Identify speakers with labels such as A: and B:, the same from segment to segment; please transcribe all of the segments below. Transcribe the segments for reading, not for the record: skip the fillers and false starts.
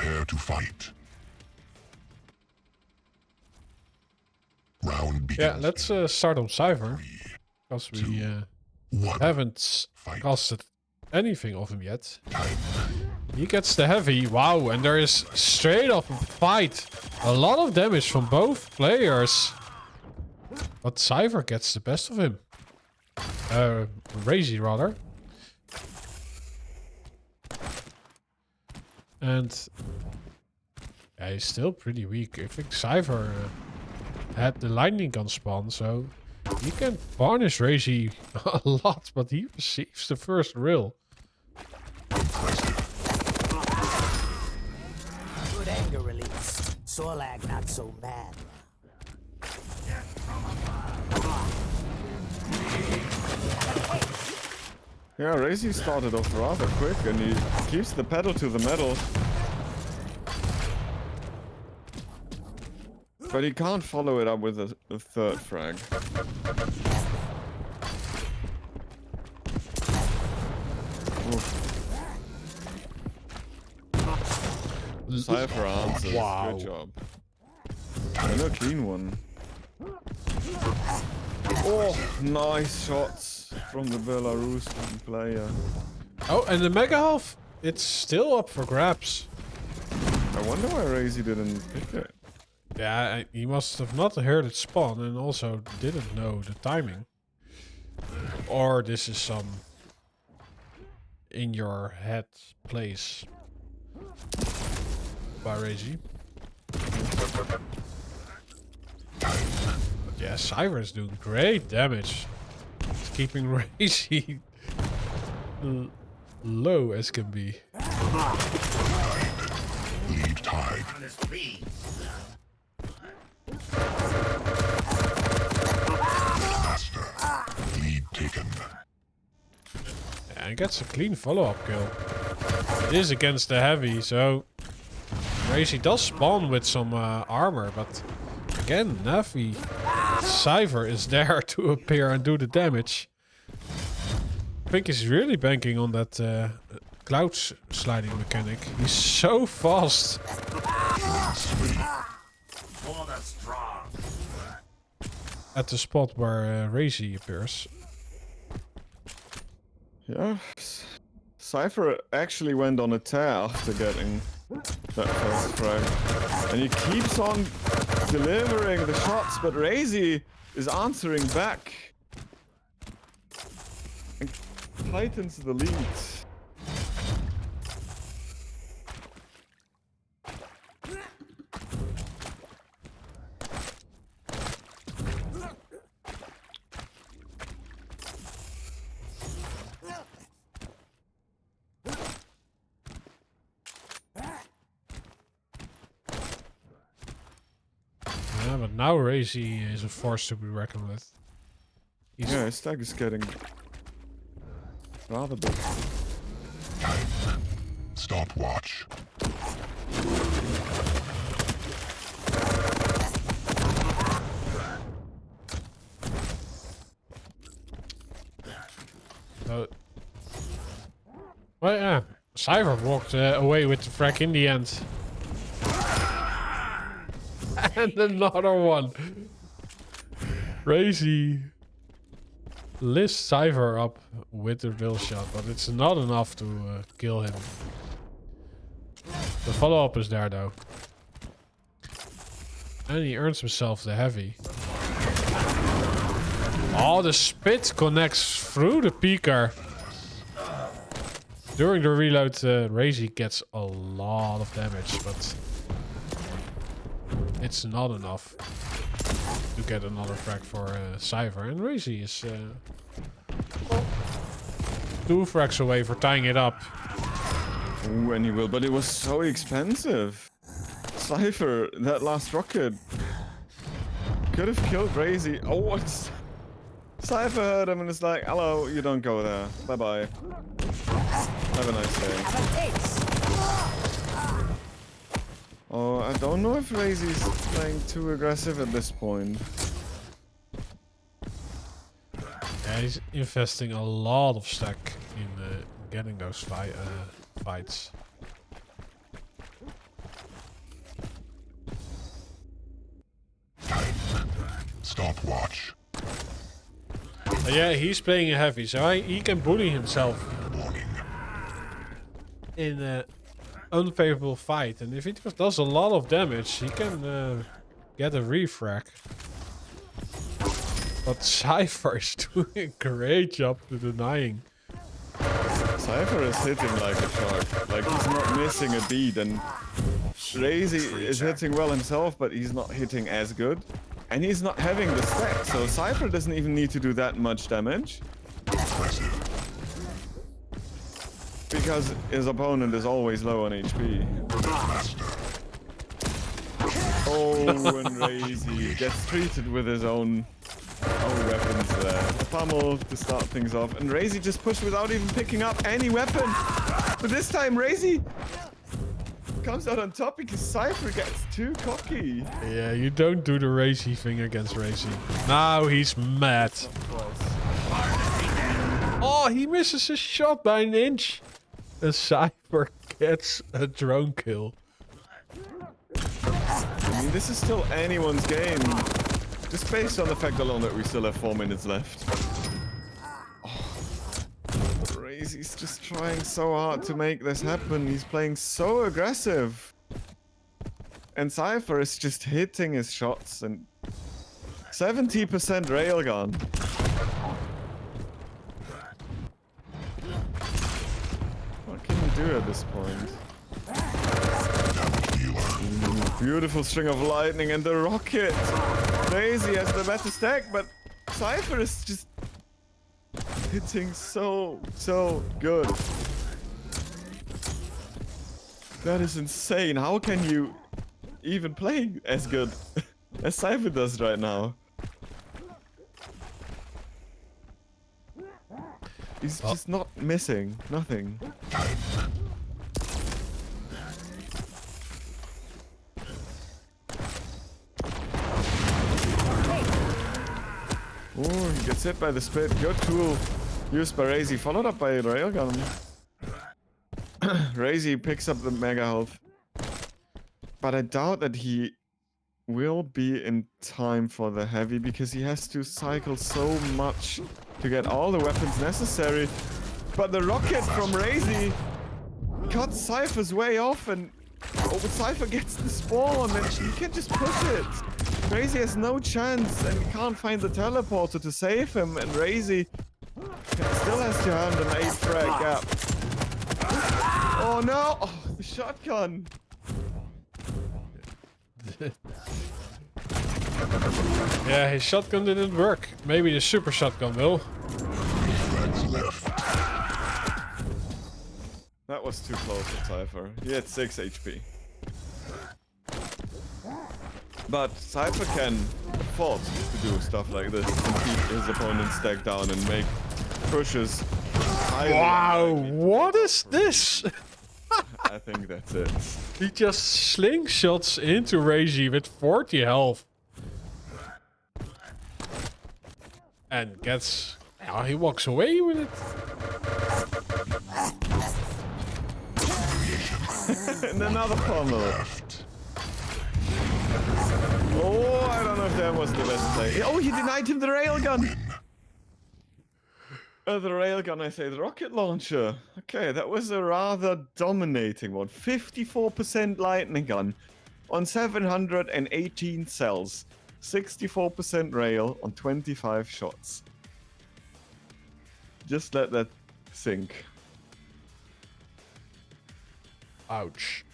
A: Prepare to fight. Round begins.
B: Yeah, let's start on Cypher. Because we haven't casted anything of him yet. He gets the heavy. Wow, and there is straight up a fight. A lot of damage from both players. But Cypher gets the best of him. RAISY rather. And yeah, he's still pretty weak. I think Cypher had the lightning gun spawn, so he can punish RAISY a lot, but he receives the first rill.
C: Good anger release. Sorlag not so bad.
D: Yeah, RAISY started off rather quick and he keeps the pedal to the metal. But he can't follow it up with a third frag. Cypher answers.
B: Wow.
D: Good job. And a clean one. Oh, nice shots from the Belarusian player.
B: Oh, and the Mega Half, it's still up for grabs.
D: I wonder why RAISY didn't pick it.
B: Yeah, he must have not heard it spawn and also didn't know the timing. Or this is some in your head plays by RAISY. But yeah, Cypher is doing great damage. It's keeping RAISY low as can be.
A: Lead tied. Master. Lead taken.
B: And gets a clean follow-up kill. It is against the heavy, so RAISY does spawn with some armor, but again, NaVi Cypher is there to appear and do the damage. I think he's really banking on that cloud sliding mechanic. He's so fast. At the spot where RAISY appears.
D: Yeah. Cypher actually went on a tear after getting that first frag. And he keeps on delivering the shots, but RAISY is answering back. And tightens the lead.
B: Yeah, but now RAISY is a force to be reckoned with.
D: Yeah, his stack is getting rather big.
A: Time. Stopwatch.
B: Well, yeah, Cypher walked away with the frag in the end. And another one. RAISY lifts Cypher up with the drill shot, but it's not enough to kill him. The follow-up is there though. And he earns himself the heavy. Oh, the spit connects through the peaker. During the reload, RAISY gets a lot of damage, but it's not enough to get another frag for Cypher. And RAISY is 2 frags away for tying it up.
D: Ooh, and he will, but it was so expensive. Cypher, that last rocket could have killed RAISY. Oh, what's... Cypher heard him and it's like, hello, you don't go there. Bye-bye. Have a nice day. Oh, I don't know if RAISY's playing too aggressive at this point.
B: Yeah, he's investing a lot of stack in getting those fights.
A: Stopwatch.
B: Yeah, he's playing a heavy, so he can bully himself
A: Warning.
B: in an unfavorable fight. And if he does a lot of damage, he can get a refrac. But Cypher is doing a great job to denying.
D: Cypher is hitting like a shark. Like, he's not missing a beat, and RAISY is hitting well himself, but he's not hitting as good. And he's not having the stack, so Cypher doesn't even need to do that much damage. Because his opponent is always low on HP. Oh, and RAISY gets treated with his own weapons there. Pummel to start things off, and RAISY just pushed without even picking up any weapon. But this time RAISY comes out on top because Cypher gets too cocky.
B: Yeah, you don't do the RAISY thing against RAISY. Now he's mad. Oh, he misses his shot by an inch. And Cypher gets a drone kill.
D: I mean, this is still anyone's game. Just based on the fact alone that we still have 4 minutes left. RAISY's just trying so hard to make this happen. He's playing so aggressive. And Cypher is just hitting his shots and 70% railgun. What can you do at this point? Beautiful string of lightning and the rocket. RAISY has the better stack, but Cypher is just hitting so good. That is insane. How can you even play as good as Cypher does right now? He's just not missing. Nothing. Oh, he gets hit by the spit. Good tool used by RAISY, followed up by a railgun. RAISY picks up the mega health. But I doubt that he will be in time for the heavy because he has to cycle so much to get all the weapons necessary. But the rocket from RAISY cuts Cypher's way off, and but Cypher gets the spawn and he can just push it. RAISY has no chance and he can't find the teleporter to save him, and RAISY still has to hand an 8 frag gap. Oh no! Oh, the shotgun!
B: Yeah, his shotgun didn't work. Maybe the super shotgun will.
D: That was too close for Cypher. He had 6 HP. But Cypher can afford to do stuff like this and keep his opponent's stack down and make pushes.
B: Wow, what is this?
D: I think that's it.
B: He just slingshots into RAISY with 40 health. And gets... Oh, he walks away with it.
D: And another pummel. Oh, I don't know if that was the best play. Oh, he denied him the railgun. The railgun, I say, the rocket launcher. Okay, that was a rather dominating one. 54% lightning gun on 718 cells. 64% rail on 25 shots. Just let that sink.
B: Ouch.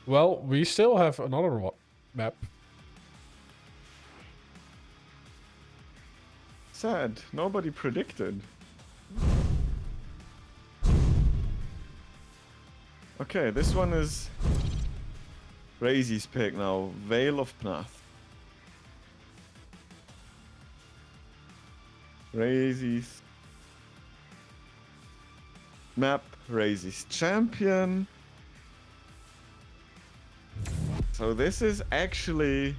B: Well, we still have another map.
D: Sad. Nobody predicted. Okay, this one is RAISY's pick now. Veil of Pnath. RAISY's map. RAISY's champion. So this is actually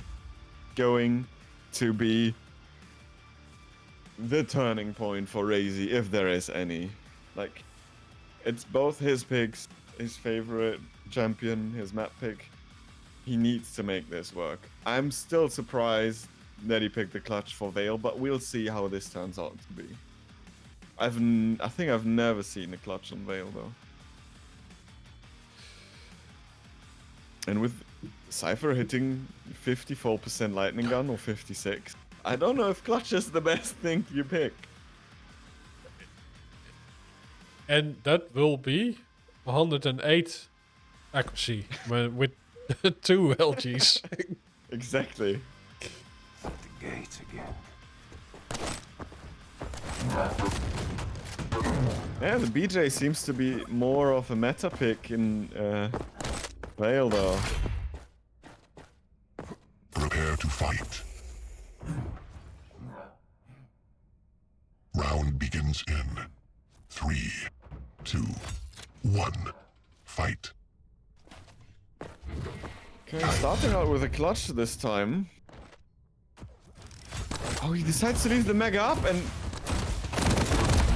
D: going to be the turning point for RAISY, if there is any. Like, it's both his picks, his favorite champion, his map pick. He needs to make this work. I'm still surprised that he picked the clutch for Veil, but we'll see how this turns out to be. I think I've never seen a clutch on Veil though. And with Cypher hitting 54% lightning gun or 56, I don't know if clutch is the best thing you pick.
B: And that will be 108 accuracy with 2 LGs.
D: Exactly.
E: At the gate again.
D: Yeah, the BJ seems to be more of a meta pick in Veil though.
A: Prepare to fight. Round begins in 3, 2, 1. Fight.
D: Okay, starting out with a clutch this time. Oh, he decides to leave the mega up and...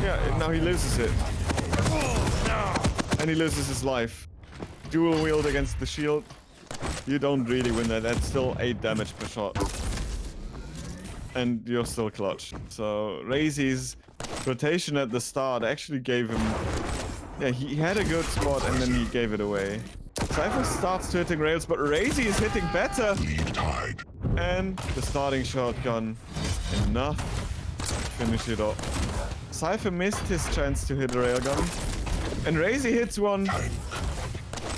D: yeah, now he loses it. And he loses his life. Dual wield against the shield. You don't really win that. That's still 8 damage per shot. And you're still clutch. So RAISY's rotation at the start actually gave him... yeah, he had a good spot and then he gave it away. Cypher starts to hitting rails, but RAISY is hitting better.
A: Lead tied.
D: And the starting shotgun. Enough to finish it off. Cypher missed his chance to hit a railgun. And RAISY hits one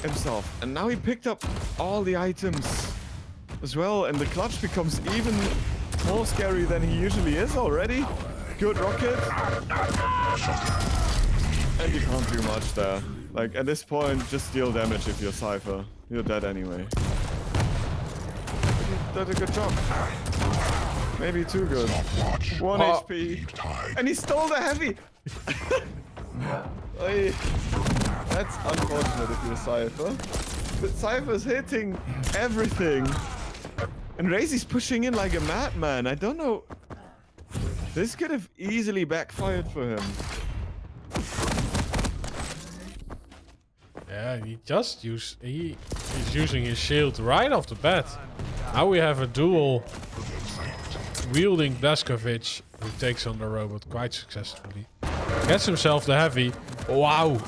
D: himself. And now he picked up all the items as well. And the clutch becomes even more scary than he usually is already. Good rocket. And you can't do much there. Like, at this point, just deal damage if you're Cypher. You're dead anyway. But he did a good job. Maybe too good. 1 HP. And he stole the heavy! Oy. That's unfortunate if you're Cypher. But Cypher's hitting everything. And RAISY's pushing in like a madman. I don't know. This could have easily backfired for him.
B: Yeah, he's using his shield right off the bat. Now we have a duel wielding Blazkowicz, who takes on the robot quite successfully. Gets himself the heavy. Wow!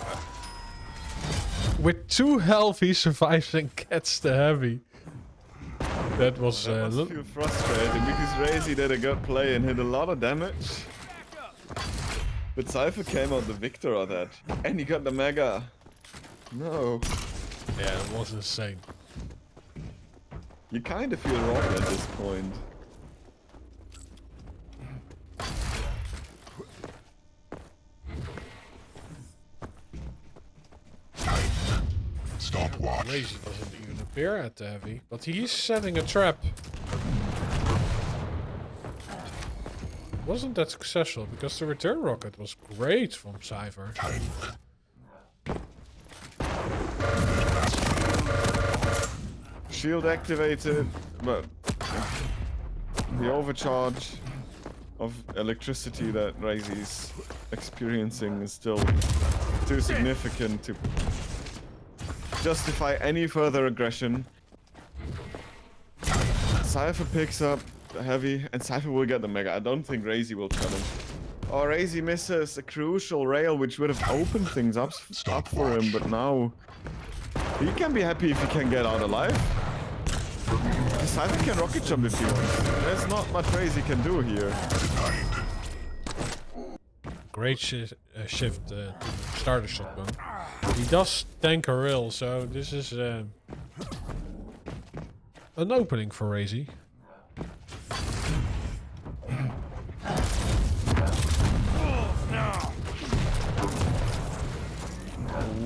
B: With 2 health he survives and gets the heavy. That was
D: That must feel frustrating because RAISY did a good play and hit a lot of damage. But Cypher came out the victor of that. And he got the mega. No.
B: yeah, it was insane.
D: You kind of feel wrong at this point.
A: Stopwatch.
B: RAISY doesn't even appear at the heavy, but he's setting a trap. Wasn't that successful because the return rocket was great from Cypher.
D: Shield activated, but the overcharge of electricity that RAISY's experiencing is still too significant to justify any further aggression. Cypher picks up the heavy, and Cypher will get the mega. I don't think RAISY will challenge. Oh, RAISY misses a crucial rail, which would have opened things up for him, but now he can be happy if he can get out alive. Cypher can rocket jump if he wants. There's not much RAISY can do here.
B: Great shift to start a shotgun. He does tank a rail, so this is an opening for RAISY.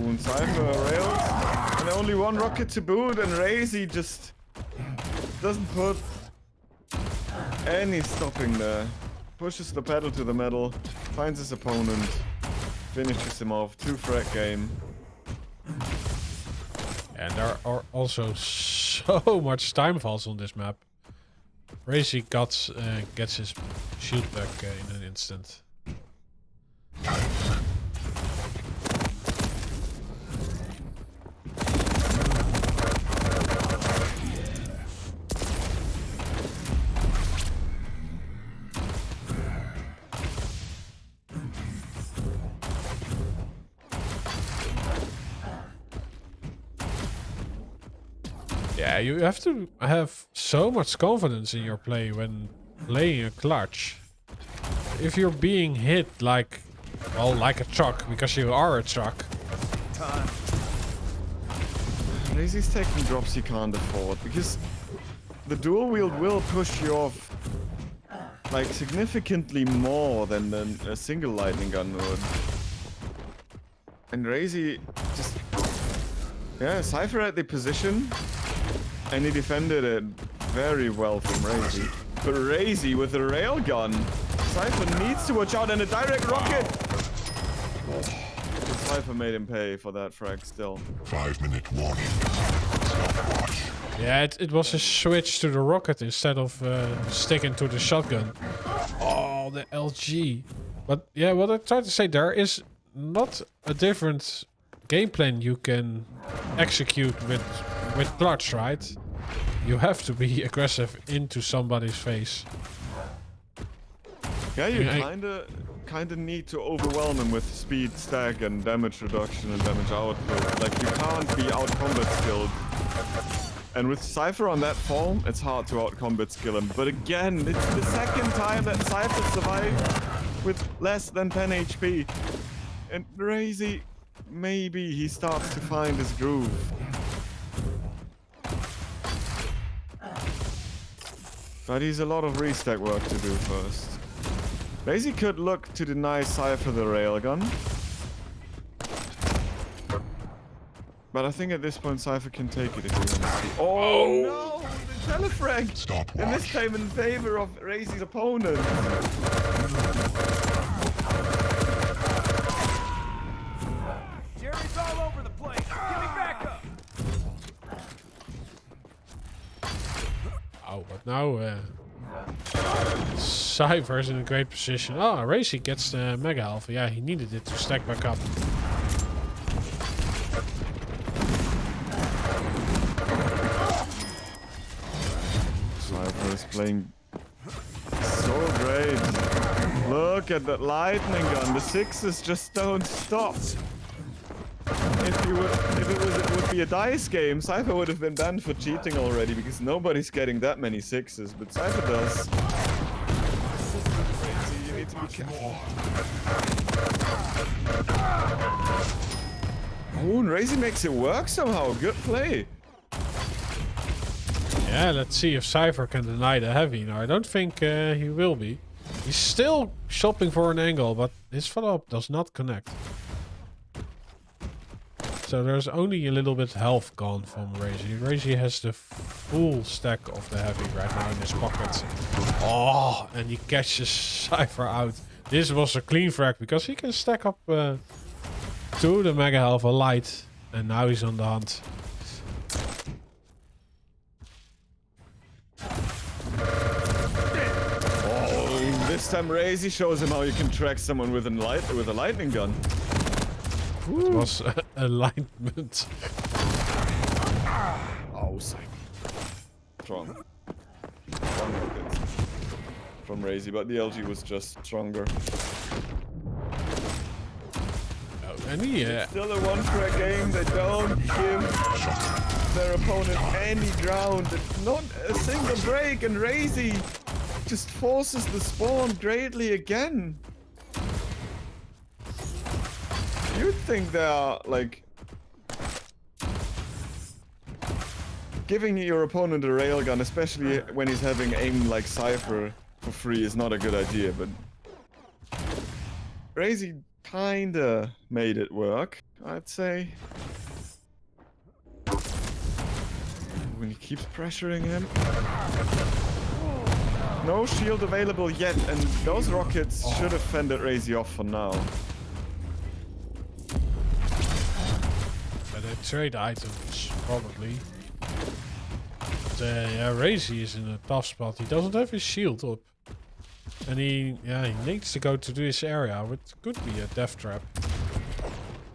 D: And Cypher rails, and only 1 rocket to boot, and RAISY just doesn't put any stopping there. Pushes the pedal to the metal, finds his opponent, finishes him off. 2 frag game.
B: And there are also so much time falls on this map. RAISY gets his shield back in an instant. Yeah, you have to have so much confidence in your play when playing a clutch. If you're being hit like, well, like a truck, because you are a truck.
D: RAISY's taking drops he can't afford, because the dual wield will push you off like significantly more than a single lightning gun would. And RAISY just... Yeah, Cypher had the position, and he defended it very well from RAISY. But RAISY with the railgun, Cypher needs to watch out, and a direct rocket! Cypher made him pay for that frag still.
A: 5-minute warning. Stopwatch.
B: Yeah, it was a switch to the rocket instead of sticking to the shotgun. Oh, the LG. But yeah, what I tried to say, there is not a different game plan you can execute with clutch, right? You have to be aggressive into somebody's face.
D: Yeah, you kinda need to overwhelm him with speed, stack, and damage reduction and damage output. Like, you can't be out combat skilled. And with Cypher on that form, it's hard to out combat skill him. But again, it's the second time that Cypher survived with less than 10 HP. And RAISY, maybe he starts to find his groove. But he's a lot of restack work to do first. RAISY could look to deny Cypher the railgun. But I think at this point Cypher can take it if he wants to. Oh no! The telefrag!
A: Stopwatch.
D: And this time in favor of RAISY's opponent.
E: Jerry's all over the place. Give me back up.
B: Oh, but now Cypher's in a great position. Oh, RAISY gets the Mega Alpha. Yeah, he needed it to stack back up.
D: Cypher is playing so great. Look at that lightning gun. The sixes just don't stop. If it would be a dice game, Cypher would have been banned for cheating already because nobody's getting that many sixes, but Cypher does. You need to be careful. Oh, and RAISY makes it work somehow. Good play.
B: Yeah, let's see if Cypher can deny the heavy. Now, I don't think he will be. He's still shopping for an angle, but his follow-up does not connect. So there's only a little bit health gone from RAISY. RAISY has the full stack of the heavy right now in his pocket. Oh, and he catches Cypher out. This was a clean frag because he can stack up to the Mega Alpha light. And now he's on the hunt.
D: Oh, this time RAISY shows him how you can track someone with a lightning gun.
B: It was alignment.
D: Oh, strong. Strong rockets from RAISY, but the LG was just stronger.
B: Oh, and he,
D: Still a one-track game. They don't give their opponent any ground. Not a single break, and RAISY just forces the spawn greatly again. You'd think they are, like, giving your opponent a railgun, especially when he's having aim like Cypher for free, is not a good idea, but RAISY kinda made it work, I'd say. When he keeps pressuring him. No shield available yet, and those rockets should have fended RAISY off for now.
B: they trade items, probably. But, yeah, RAISY is in a tough spot. He doesn't have his shield up. And he needs to go to this area, which could be a death trap.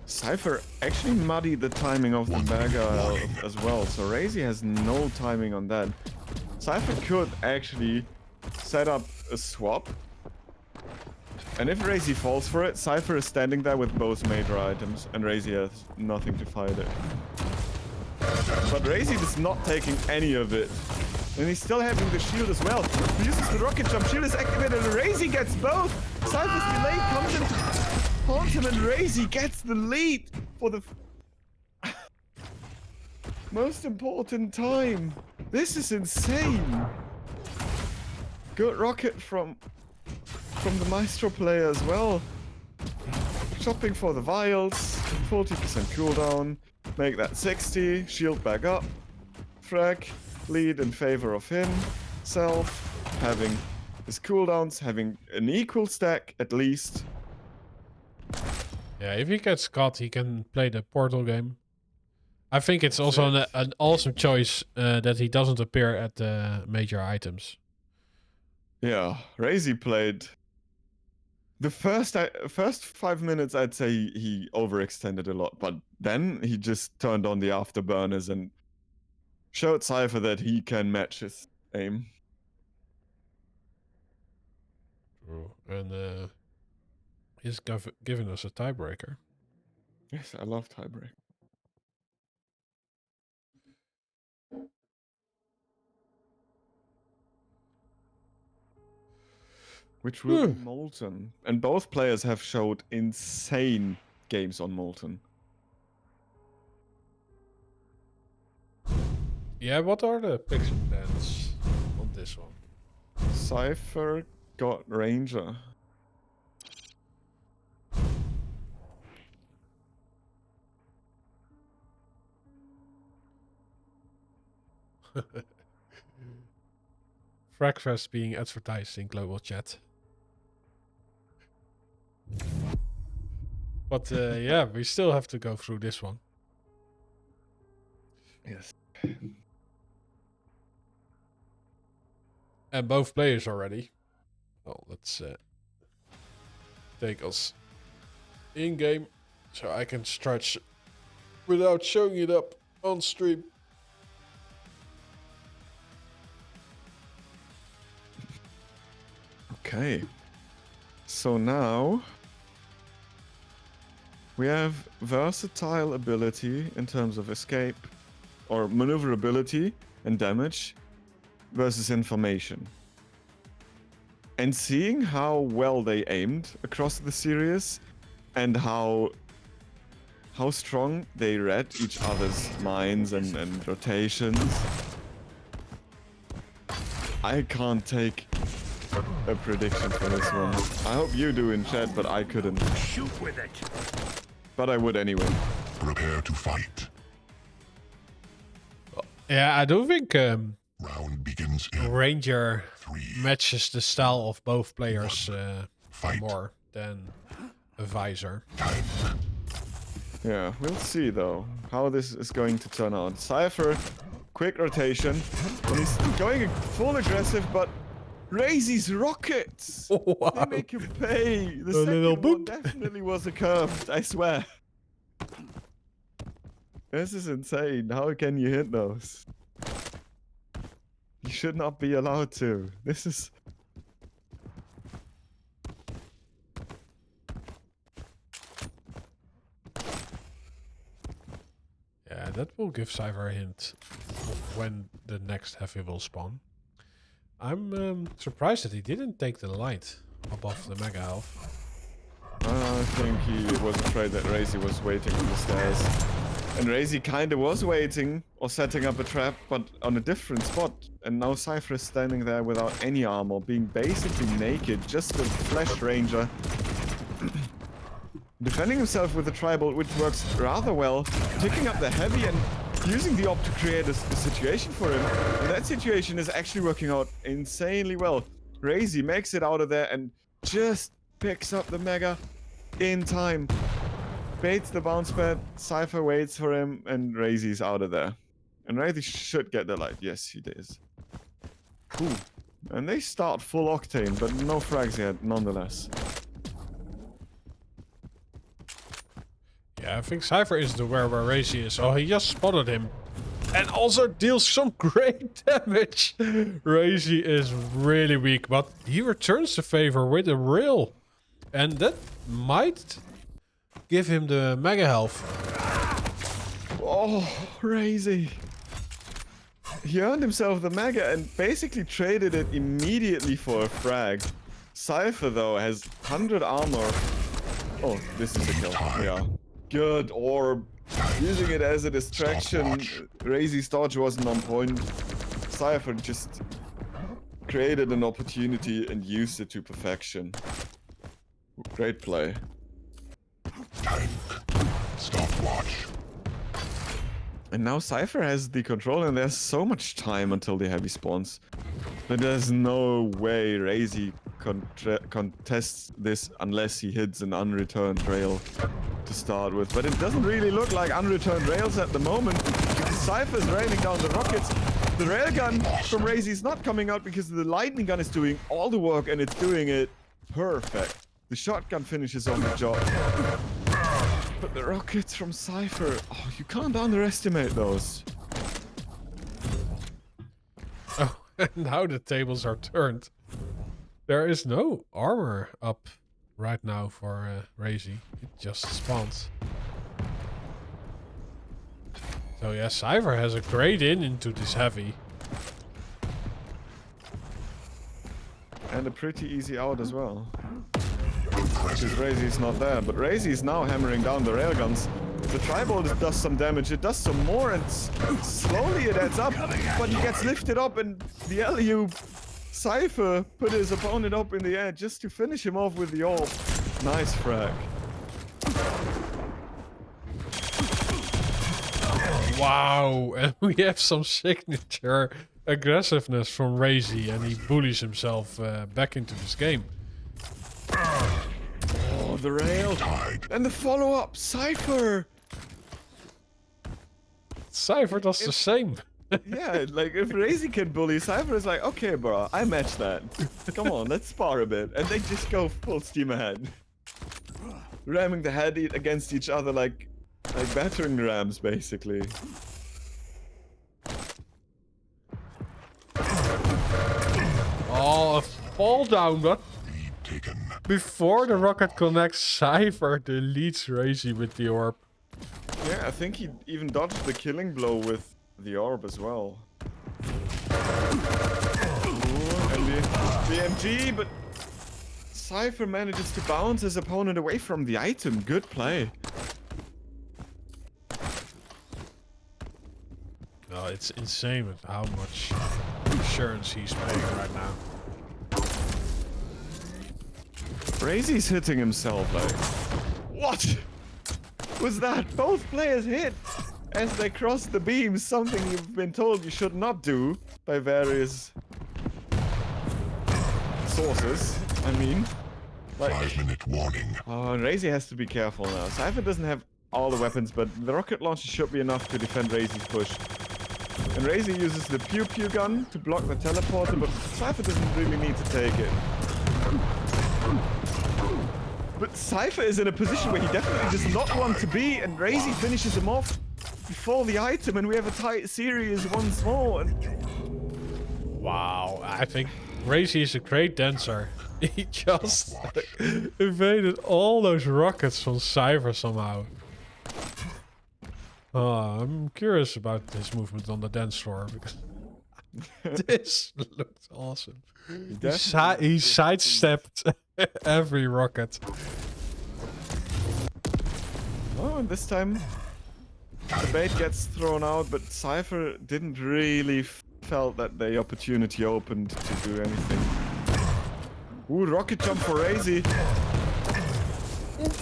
D: Cypher actually muddied the timing of the Mega as well, so RAISY has no timing on that. Cypher could actually set up a swap. And if RAISY falls for it, Cypher is standing there with both major items, and RAISY has nothing to fight it. But RAISY is not taking any of it. And he's still having the shield as well. He uses the rocket jump, shield is activated, and RAISY gets both. Cypher's delay comes into haunts him, and RAISY gets the lead for the most important time. This is insane. Good rocket from the myztro player as well. Shopping for the vials, 40% cooldown, make that 60, shield back up, frag, lead in favor of himself, having his cooldowns, having an equal stack at least.
B: Yeah, if he gets caught, he can play the portal game. I think it's also an awesome choice that he doesn't appear at the major items.
D: Yeah, RAISY played the first 5 minutes. I'd say he overextended a lot, but then he just turned on the afterburners and showed Cypher that he can match his aim.
B: True. And he's giving us a tiebreaker.
D: Yes, I love tiebreak. Which will be Molten. And both players have showed insane games on Molten.
B: Yeah, what are the pixel plans on this one?
D: Cypher got Ranger.
B: Fragfest being advertised in global chat. But yeah, we still have to go through this one.
D: Yes.
B: And both players are ready. Well, let's take us in game so I can stretch without showing it up on stream.
D: Okay. So now we have versatile ability in terms of escape or maneuverability and damage versus information. And seeing how well they aimed across the series and how strong they read each other's minds and rotations, I can't take a prediction for this one. I hope you do in chat, but I couldn't.
E: Shoot with it.
D: But I would anyway.
A: Prepare to fight.
B: Yeah, I don't think
A: Round begins in
B: Ranger
A: 3.
B: matches the style of both players
A: Fight.
B: more than a Visor.
A: Time.
D: Yeah, we'll see though how this is going to turn out. Cypher, quick rotation. And he's going full aggressive, but RAISY's rockets!
B: Wow.
D: They make you pay. The
B: A little
D: second one
B: boop.
D: definitely was a curved, I swear. This is insane. How can you hit those? You should not be allowed to. This is...
B: Yeah, that will give Cypher a hint of when the next heavy will spawn. I'm surprised that he didn't take the light above the mega health.
D: I think he was afraid that RAISY was waiting on the stairs. And RAISY kinda was waiting or setting up a trap, but on a different spot. And now Cypher is standing there without any armor, being basically naked, just with Flash Ranger. Defending himself with the tribal, which works rather well, picking up the heavy and using the op to create a situation for him. And that situation is actually working out insanely well. RAISY makes it out of there and just picks up the mega in time. Baits the bounce pad, Cypher waits for him, and RAISY's out of there. And RAISY should get the light. Yes, he does. Cool. And they start full octane, but no frags yet, nonetheless.
B: Yeah, I think Cypher isn't aware where RAISY is. Oh, he just spotted him. And also deals some great damage. RAISY is really weak, but he returns the favor with a rail. And that might give him the mega health.
D: Oh, RAISY. He earned himself the mega and basically traded it immediately for a frag. Cypher, though, has 100 armor. Oh, this is a kill. Yeah. Good orb. Using it as a distraction. RAISY's dodge wasn't on point. Cypher just created an opportunity and used it to perfection. Great play.
A: Tank. Stopwatch.
D: And now Cypher has the control and there's so much time until the heavy spawns. But there's no way RAISY contests this unless he hits an unreturned rail to start with. But it doesn't really look like unreturned rails at the moment because Cypher's raining down the rockets. The railgun from RAISY is not coming out because the lightning gun is doing all the work and it's doing it perfect. The shotgun finishes on the job. But the rockets from Cypher, oh, you can't underestimate those.
B: Oh, and now the tables are turned. There is no armor up right now for RAISY. It just spawns. So yeah, Cypher has a great into this heavy.
D: And a pretty easy out as well. Because RAISY's not there, but RAISY is now hammering down the railguns. The tribal does some damage, it does some more, and slowly it adds up. But he gets lifted up, and the LU Cypher put his opponent up in the air just to finish him off with the orb. Nice frag.
B: Wow, and we have some signature aggressiveness from RAISY, and he bullies himself back into this game.
D: Oh, the rail. And the follow-up, Cypher.
B: Cypher does the same.
D: Yeah, like if RAISY can bully, Cypher is like, okay, bro, I match that. Come on, let's spar a bit. And they just go full steam ahead. Ramming the head against each other like battering rams, basically.
B: Oh, a fall down, but
A: Lead taken.
B: before the rocket connects, Cypher deletes RAISY with the orb.
D: Yeah, I think he even dodged the killing blow with the orb as well. Ooh, and the MG, but Cypher manages to bounce his opponent away from the item. Good play.
B: Oh, it's insane with how much insurance he's paying right now.
D: RAISY's hitting himself like... What was that? Both players hit as they crossed the beam, something you've been told you should not do by various sources. I mean, like...
A: 5-minute warning.
D: Oh, and RAISY has to be careful now. Cypher doesn't have all the weapons, but the rocket launcher should be enough to defend RAISY's push. And RAISY uses the pew pew gun to block the teleporter, but Cypher doesn't really need to take it. But Cypher is in a position where he definitely does not want to be, and RAISY finishes him off before the item, and we have a tight series once more. And...
B: Wow, I think RAISY is a great dancer. He just evaded all those rockets from Cypher somehow. I'm curious about this movement on the dance floor because this looks awesome. He sidestepped every rocket.
D: Oh, and this time the bait gets thrown out, but Cypher didn't really felt that the opportunity opened to do anything. Ooh, rocket jump for RAISY.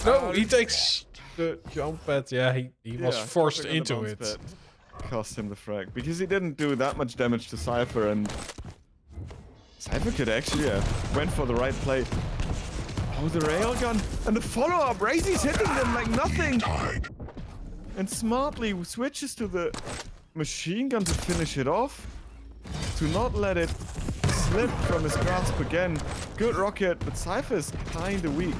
B: No, he takes the jump pad. Yeah, he was forced
D: jumping on the
B: into
D: bounce
B: it.
D: pad cost him the frag because he didn't do that much damage to Cypher, and Cypher could actually went for the right play. Oh, the railgun and the follow-up. RAISY's hitting them like nothing, and smartly switches to the machine gun to finish it off, to not let it slip from his grasp again. Good rocket, but Cypher is kinda weak.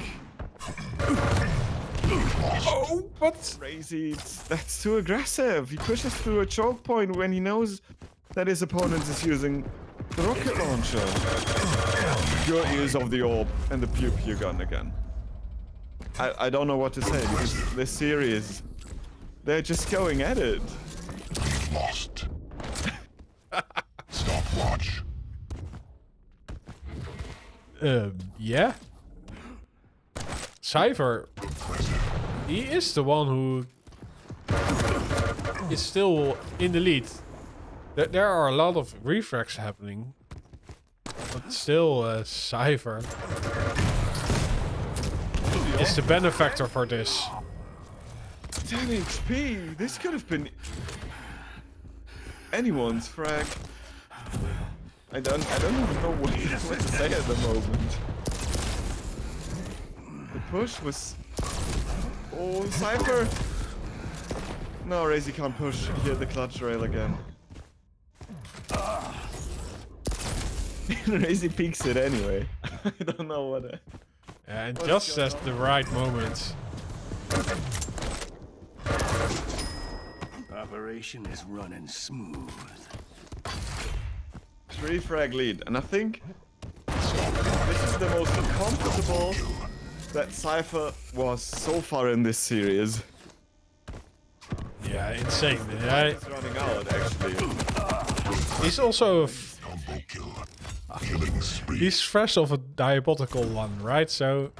B: Oh, but
D: RAISY, that's too aggressive. He pushes through a choke point when he knows that his opponent is using the rocket launcher. Good use of the orb and the pew pew gun again. I don't know what to say because this series They're just going at it.
A: We've lost. Stopwatch.
B: Yeah. Cypher, he is the one who is still in the lead. There are a lot of refrags happening, but still, Cypher is the benefactor for this.
D: 10 HP. This could have been anyone's frag. I don't even know what to say at the moment. The push was... Oh, Cypher! No, RAISY can't push. He hit the clutch rail again. RAISY peeks it anyway. I don't know what...
B: And
D: What's
B: just
D: going
B: at
D: on?
B: the right moment.
E: Operation is running smooth.
D: 3 frag lead, and I think this is the most comfortable that Cypher was so far in this series.
B: Yeah, insane. Yeah,
D: He's running out, actually.
B: he's also
A: Combo kill. Killing spree.
B: he's fresh off a diabolical one, right? So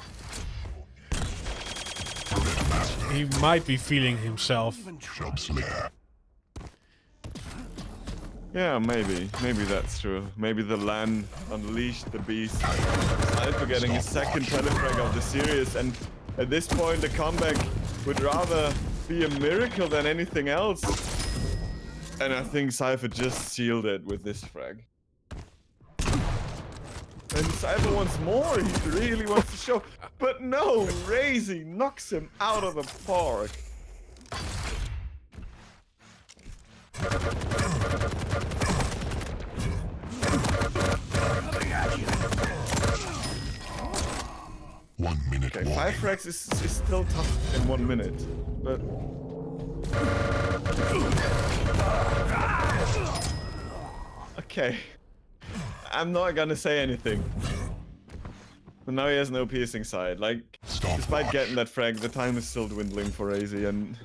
B: he might be feeling himself.
A: Shop Slayer.
D: Yeah, maybe. Maybe that's true. Maybe the LAN unleashed the beast. Cypher getting his second telefrag of the series, and at this point the comeback would rather be a miracle than anything else. And I think Cypher just sealed it with this frag. And Cypher wants more, he really wants to show. But no, RAISY knocks him out of the park.
A: One minute
D: Okay,
A: warning.
D: 5 frags is still tough in 1 minute, but... Okay. I'm not gonna say anything. But now he has no piercing side. Like, despite getting that frag, the time is still dwindling for RAISY, and...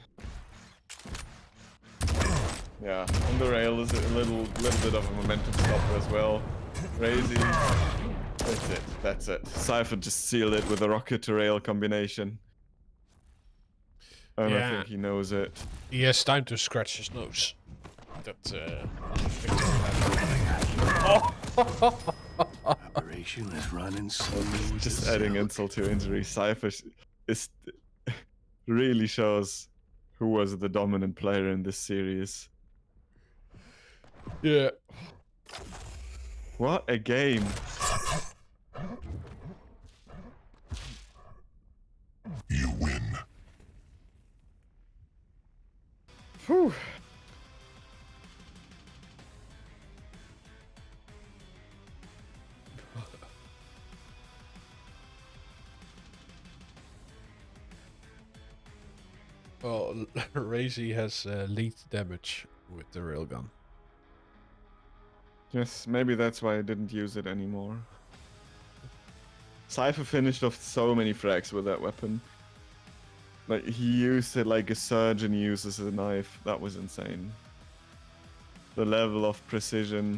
D: Yeah, on the rail is a little bit of a momentum stopper as well. RAISY... That's it. Cypher just sealed it with a rocket to rail combination. And I
B: Yeah.
D: think he knows it.
B: He has time to scratch his nose. That
E: Operation is running smooth.
D: Just
E: as
D: adding
E: silk.
D: insult to injury, Cypher is really shows who was the dominant player in this series.
B: yeah.
D: What a game.
A: You win.
D: Whew.
B: Well, RAISY has lead damage with the railgun.
D: Yes, maybe that's why I didn't use it anymore. Cypher finished off so many frags with that weapon. Like, he used it like a surgeon uses a knife. That was insane. The level of precision